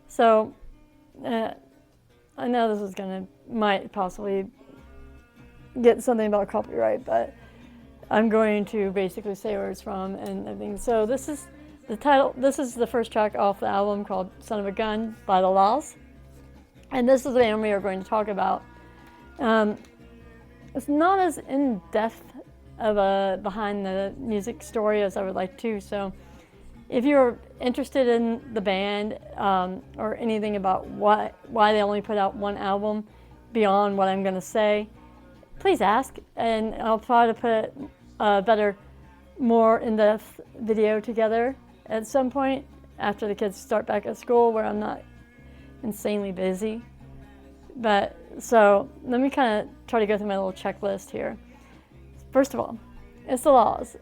So I know this is might possibly get something about copyright, but I'm going to basically say where it's from and everything. So this is the title. This is the first track off the album called "Son of a Gun" by the Laws, and this is the band we are going to talk about. It's not as in depth of a behind the music story as I would like to. So if you're interested in the band or anything about why they only put out one album beyond what I'm going to say, please ask, and I'll try to put a better, more in-depth video together at some point after the kids start back at school where I'm not insanely busy. But so let me kind of try to go through my little checklist here. First of all, it's the Laws,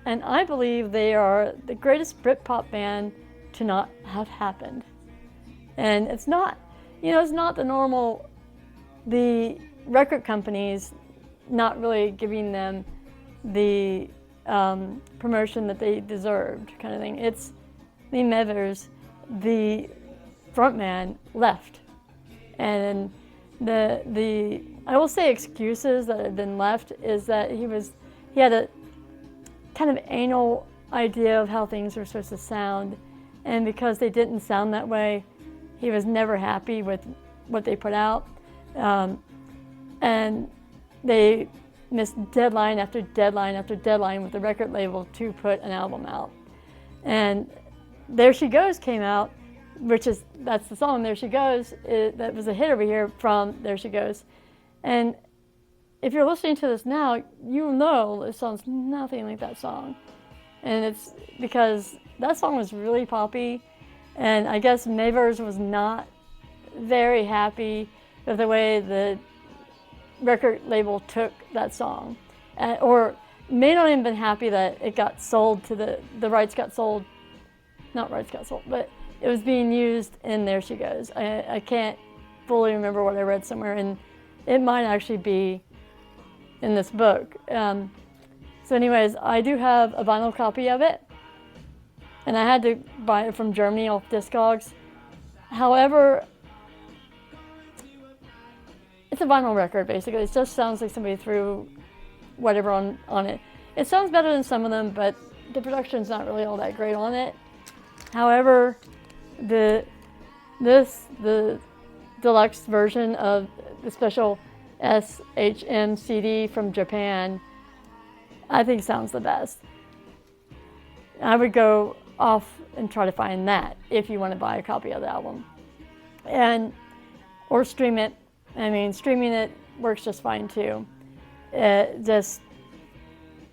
and I believe they are the greatest Britpop band to not have happened. And it's not, it's not the normal, the record companies not really giving them the promotion that they deserved, kind of thing. It's Lee Mavers, the frontman, left, and the I will say excuses that have been left is that he had a kind of anal idea of how things were supposed to sound, and because they didn't sound that way, he was never happy with what they put out, and they missed deadline after deadline after deadline with the record label to put an album out. And There She Goes came out, that's the song, There She Goes, that was a hit over here from There She Goes. And if you're listening to this now, you know it sounds nothing like that song. And it's because that song was really poppy, and I guess Mavers was not very happy with the way the record label took that song. Or may not even been happy that it got sold to the rights got sold, not rights got sold, but it was being used in There She Goes. I can't fully remember what I read somewhere, and it might actually be in this book. So anyways, I do have a vinyl copy of it, and I had to buy it from Germany off Discogs. However, it's a vinyl record basically. It just sounds like somebody threw whatever on it. It sounds better than some of them, but the production's not really all that great on it. However, the deluxe version of the special SHM CD from Japan, I think sounds the best. I would go off and try to find that if you want to buy a copy of the album, or stream it. I mean, streaming it works just fine too. Just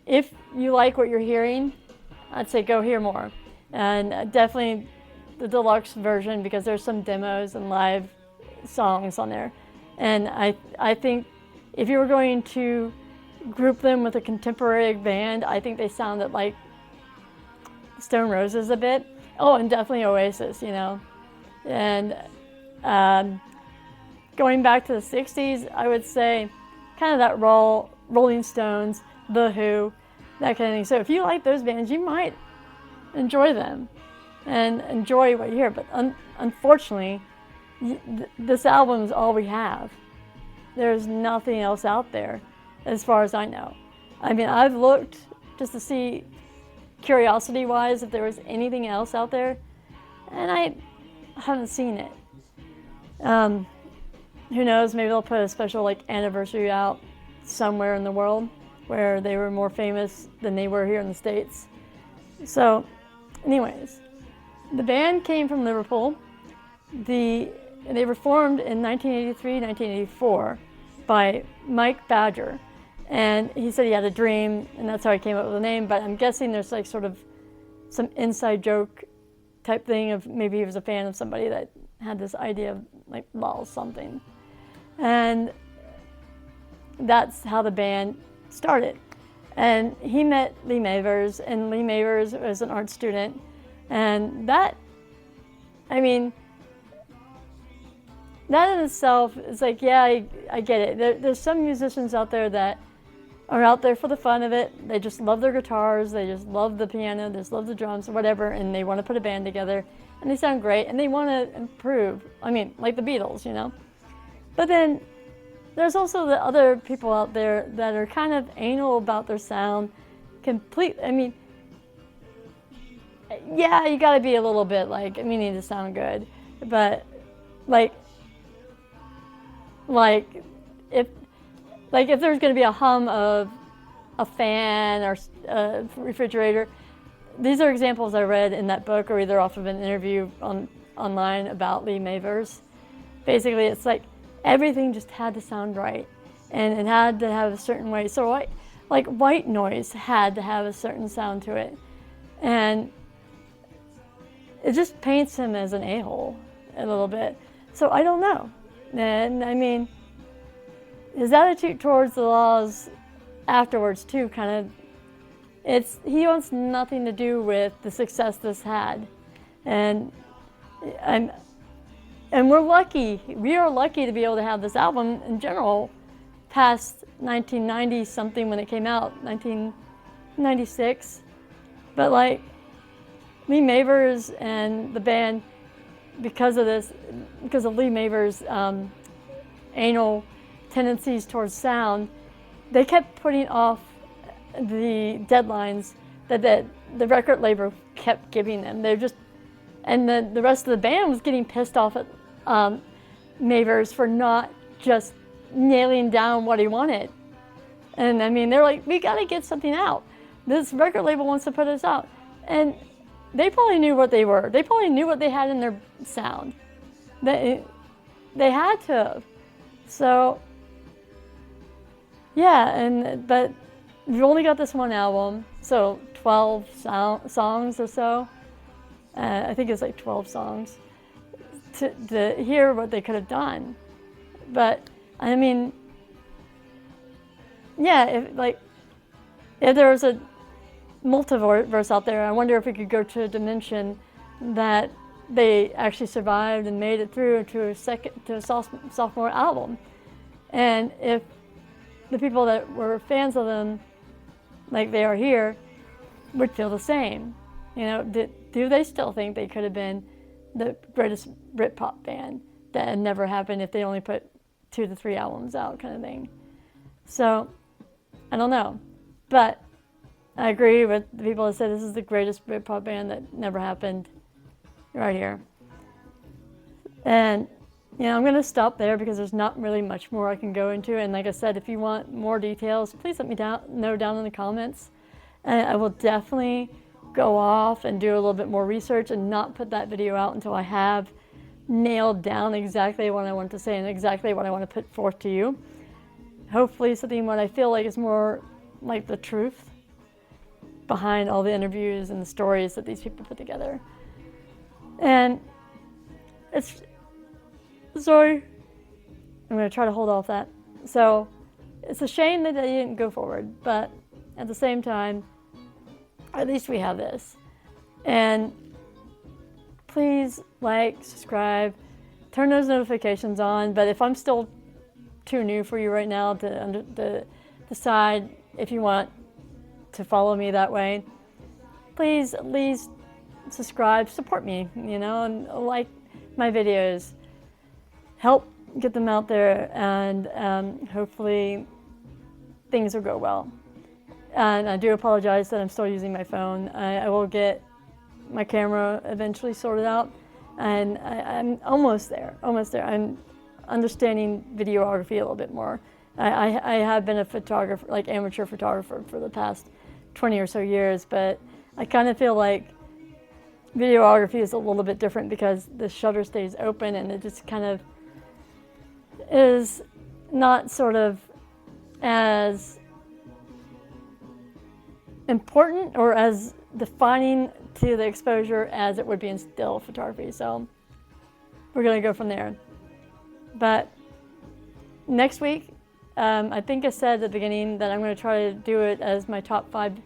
if you like what you're hearing, I'd say go hear more, and definitely the deluxe version, because there's some demos and live songs on there. And I think if you were going to group them with a contemporary band, I think they sounded like Stone Roses a bit. Oh, and definitely Oasis, And going back to the 60s, I would say kind of that Rolling Stones, The Who, that kind of thing. So if you like those bands, you might enjoy them and enjoy what you hear. But unfortunately, this album is all we have. There's nothing else out there, as far as I know. I mean, I've looked just to see, curiosity-wise, if there was anything else out there, and I haven't seen it. Who knows, maybe they'll put a special anniversary out somewhere in the world where they were more famous than they were here in the States. So, anyways, the band came from Liverpool. They were formed in 1983, 1984 by Mike Badger. And he said he had a dream, and that's how he came up with the name, but I'm guessing there's sort of some inside joke type thing of maybe he was a fan of somebody that had this idea of Lol something. And that's how the band started. And he met Lee Mavers, and Lee Mavers was an art student. And that in itself is yeah, I get it. There's some musicians out there that are out there for the fun of it. They just love their guitars, they just love the piano, they just love the drums or whatever, and they want to put a band together, and they sound great, and they want to improve. I mean, like the Beatles, you know? But then there's also the other people out there that are kind of anal about their sound. I mean, yeah, you gotta be a little bit like, we need to sound good. But like if there's gonna be a hum of a fan or a refrigerator, these are examples I read in that book or either off of an interview online about Lee Mavers. Basically, it's like everything just had to sound right, and it had to have a certain way. So like white noise had to have a certain sound to it, and it just paints him as an a-hole a little bit. So I don't know. And I mean, his attitude towards the Laws afterwards too, he wants nothing to do with the success this had. And we're lucky. We are lucky to be able to have this album in general past 1990 something when it came out, 1996. But like Lee Mavers and the band, because of Lee Mavers' anal tendencies towards sound, they kept putting off the deadlines that the record label kept giving them. And the rest of the band was getting pissed off at Mavers for not just nailing down what he wanted. And I mean, they're like, we gotta get something out. This record label wants to put us out. And they probably knew what they were. They probably knew what they had in their sound. They had to. So, yeah, but we've only got this one album, so 12 songs or so. I think it's like 12 songs to hear what they could have done. But I mean, yeah, if there was a multiverse out there, I wonder if we could go to a dimension that they actually survived and made it through to a sophomore album. And if the people that were fans of them, like they are here, would feel the same. You know, do they still think they could have been the greatest Britpop band that had never happened if they only put 2 to 3 albums out, kind of thing? So, I don't know. But I agree with the people that said this is the greatest Britpop band that never happened, right here. And I'm going to stop there because there's not really much more I can go into. And like I said, if you want more details, please let me know down in the comments. And I will definitely go off and do a little bit more research and not put that video out until I have nailed down exactly what I want to say and exactly what I want to put forth to you. Hopefully something what I feel like is more like the truth behind all the interviews and the stories that these people put together. And sorry, I'm going to try to hold off that. So it's a shame that they didn't go forward, but at the same time, at least we have this. And please like, subscribe, turn those notifications on. But if I'm still too new for you right now to decide if you want to follow me that way, please at least subscribe, support me, and like my videos. Help get them out there, and hopefully things will go well. And I do apologize that I'm still using my phone. I will get my camera eventually sorted out, and I'm almost there. I'm understanding videography a little bit more. I have been a photographer, like amateur photographer, for the past 20 or so years, but I kind of feel like videography is a little bit different because the shutter stays open and it just kind of is not sort of as important or as defining to the exposure as it would be in still photography. So we're going to go from there. But next week, I think I said at the beginning that I'm going to try to do it as my top 5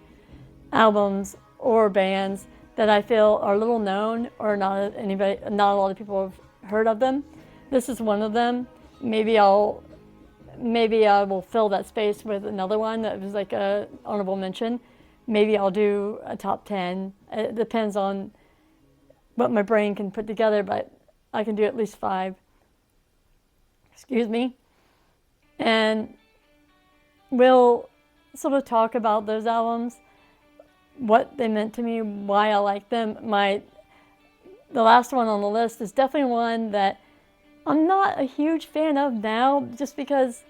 albums or bands that I feel are little known or not a lot of people have heard of them. This is one of them. Maybe I'll maybe I will fill that space with another one that was like a honorable mention. Maybe I'll do a top 10. It depends on what my brain can put together, but I can do at least 5. Excuse me. And we'll sort of talk about those albums, what they meant to me, why I like them. The last one on the list is definitely one that I'm not a huge fan of now, just because,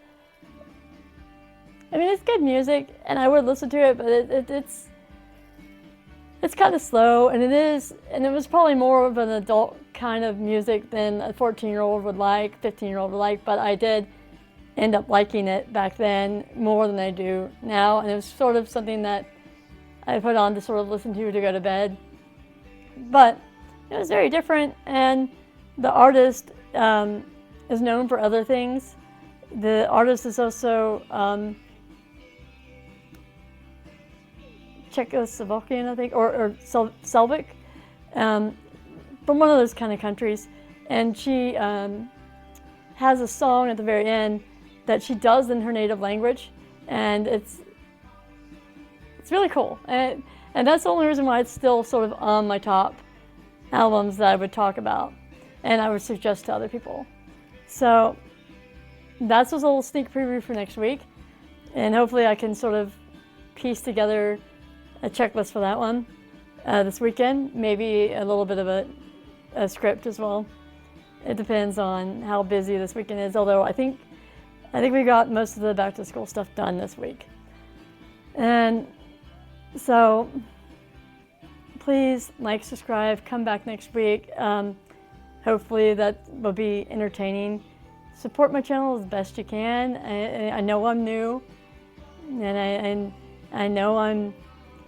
I mean, it's good music and I would listen to it, but it's kind of slow, and it was probably more of an adult kind of music than a 14-year-old would like, 15-year-old would like, but I did end up liking it back then more than I do now, and it was sort of something that I put on to sort of listen to go to bed. But it was very different, and the artist is known for other things. The artist is also Czechoslovakian, I think, or Slavic, from one of those kind of countries. And she has a song at the very end that she does in her native language, and it's really cool. And that's the only reason why it's still sort of on my top albums that I would talk about and I would suggest to other people. So that's just a little sneak preview for next week, and hopefully I can sort of piece together a checklist for that one this weekend, maybe a little bit of a script as well. It depends on how busy this weekend is, although I think we got most of the back to school stuff done this week. And so please like, subscribe, come back next week. Hopefully that will be entertaining. Support my channel as best you can. I know I'm new, and I know I'm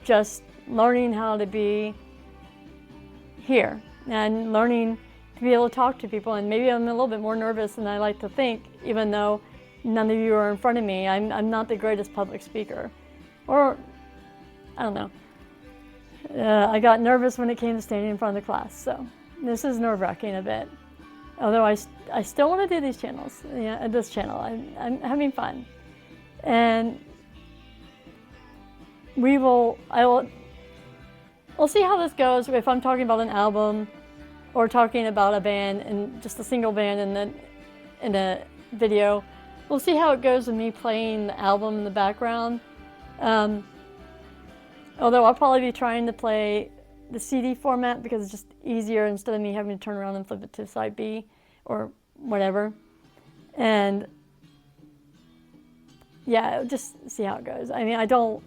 just learning how to be here and learning to be able to talk to people, and maybe I'm a little bit more nervous than I like to think, even though none of you are in front of me. I'm not the greatest public speaker, or I don't know. I got nervous when it came to standing in front of the class, so this is nerve-wracking a bit. Although I still want to do these channels, this channel. I'm having fun, and we'll see how this goes. If I'm talking about an album or talking about a band and just a single band in a video, we'll see how it goes with me playing the album in the background. Although I'll probably be trying to play the CD format because it's just easier instead of me having to turn around and flip it to side B or whatever. And yeah, just see how it goes. I mean, I don't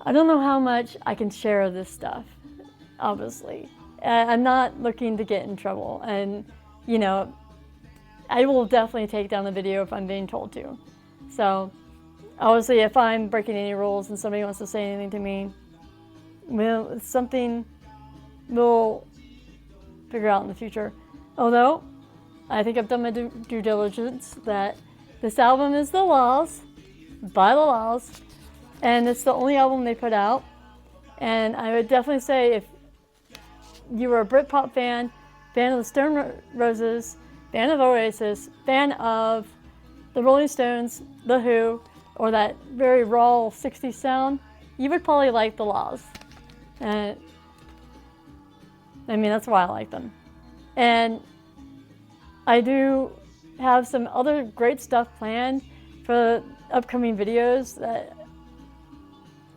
know how much I can share of this stuff, obviously. I'm not looking to get in trouble, and I will definitely take down the video if I'm being told to. So obviously, if I'm breaking any rules and somebody wants to say anything to me, well, it's something we'll figure out in the future. Although, I think I've done my due diligence that this album is the La's, by the La's, and it's the only album they put out. And I would definitely say if you were a Britpop fan of the Stone Roses, fan of Oasis, fan of the Rolling Stones, The Who, or that very raw 60s sound, you would probably like the La's. And I mean, that's why I like them. And I do have some other great stuff planned for upcoming videos.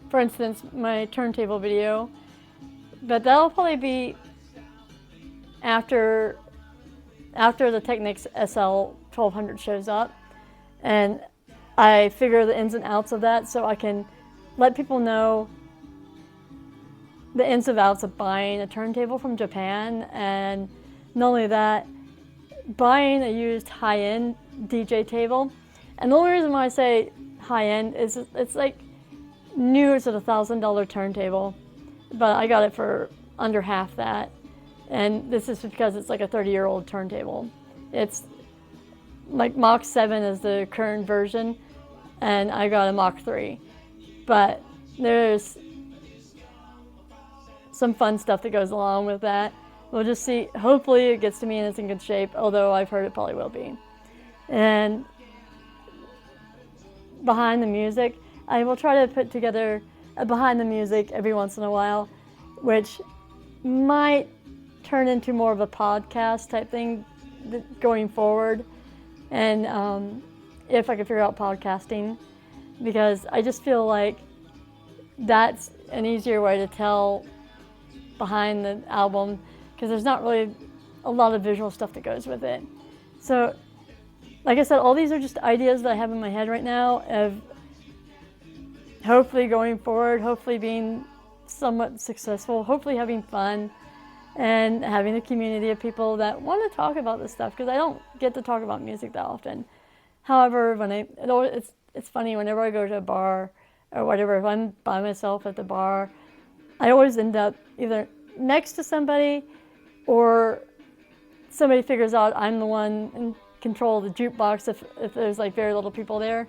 For instance, my turntable video. But that'll probably be after the Technics SL 1200 shows up. And I figure the ins and outs of that so I can let people know the ins and outs of buying a turntable from Japan, and not only that, buying a used high-end DJ table. And the only reason why I say high-end is it's like new as a $1,000 turntable, but I got it for under half that. And this is because it's like a 30-year-old turntable. It's like Mach 7 is the current version, and I got a Mach 3. But there's some fun stuff that goes along with that. We'll just see. Hopefully it gets to me and it's in good shape, although I've heard it probably will be. And behind the music. I will try to put together a behind the music every once in a while, which might turn into more of a podcast type thing going forward. And if I can figure out podcasting, because I just feel like that's an easier way to tell behind the album, because there's not really a lot of visual stuff that goes with it. So, like I said, all these are just ideas that I have in my head right now of hopefully going forward, hopefully being somewhat successful, hopefully having fun, and having a community of people that want to talk about this stuff, because I don't get to talk about music that often. However, it's funny, whenever I go to a bar or whatever, if I'm by myself at the bar, I always end up either next to somebody, or somebody figures out I'm the one in control of the jukebox if there's like very little people there.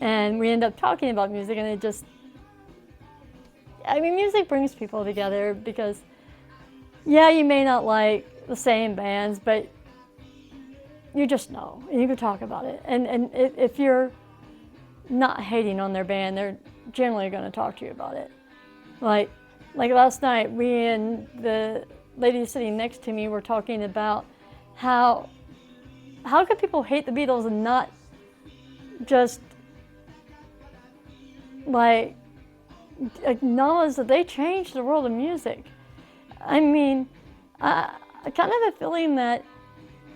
And we end up talking about music, and music brings people together, because yeah, you may not like the same bands, but you just know, and you can talk about it. And if you're not hating on their band, they're generally going to talk to you about it. Like last night, we and the lady sitting next to me were talking about how could people hate the Beatles and not just like acknowledge that they changed the world of music. I mean, I kind of have a feeling that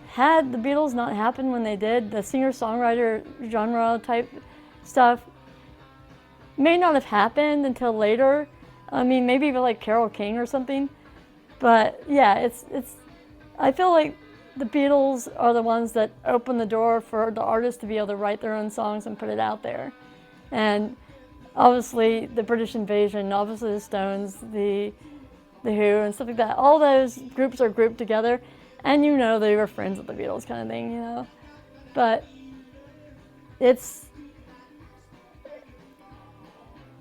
had the Beatles not happened when they did, the singer-songwriter genre type stuff may not have happened until later. I mean, maybe even like Carole King or something. But yeah, I feel like the Beatles are the ones that opened the door for the artists to be able to write their own songs and put it out there. And obviously the British Invasion, obviously the Stones, the Who and stuff like that, all those groups are grouped together, and they were friends with the Beatles kind of thing, But it's,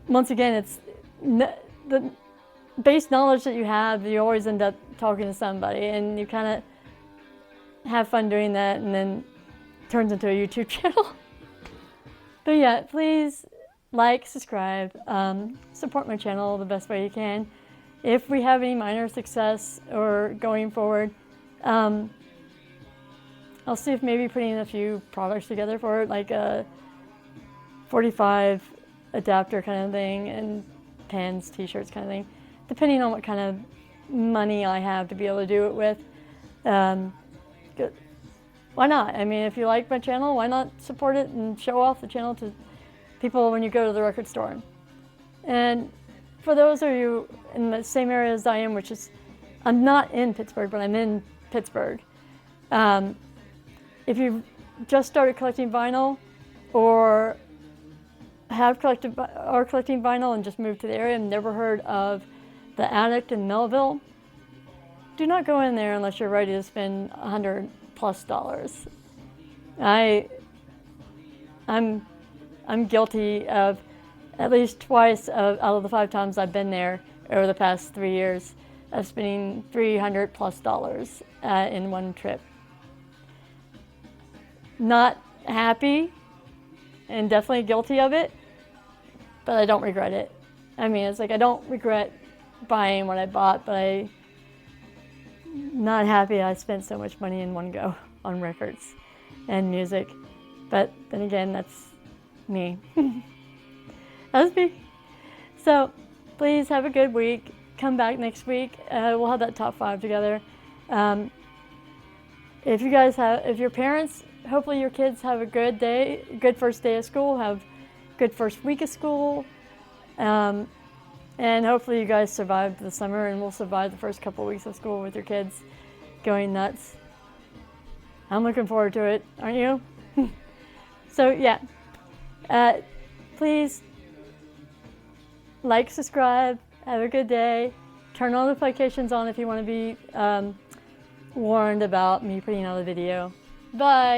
once again, it's the base knowledge that you have, you always end up talking to somebody, and you kind of have fun doing that, and then it turns into a YouTube channel. But yeah, please like, subscribe, support my channel the best way you can. If we have any minor success or going forward, I'll see if maybe putting a few products together for it, like a 45 adapter kind of thing, and pens, t-shirts kind of thing, depending on what kind of money I have to be able to do it with. Why not? I mean, if you like my channel, why not support it and show off the channel to people when you go to the record store? And for those of you in the same area as I am, which is, I'm not in Pittsburgh, but I'm in Pittsburgh. If you've just started collecting vinyl, or are collecting vinyl and just moved to the area and never heard of The Addict in Melville, do not go in there unless you're ready to spend $100+ I'm guilty of at least twice out of the 5 times I've been there over the past 3 years of spending $300+ in one trip. Not happy, and definitely guilty of it, but I don't regret it. I mean, it's like I don't regret buying what I bought, but I'm not happy I spent so much money in one go on records and music. But then again, that's me. That's me. So please have a good week. Come back next week. We'll have that top 5 together. If your parents, hopefully your kids have a good day, good first day of school, have good first week of school. And hopefully you guys survived the summer, and will survive the first couple weeks of school with your kids going nuts. I'm looking forward to it, aren't you? So yeah, please like, subscribe, have a good day, turn notifications on if you want to be warned about me putting out a video. Bye!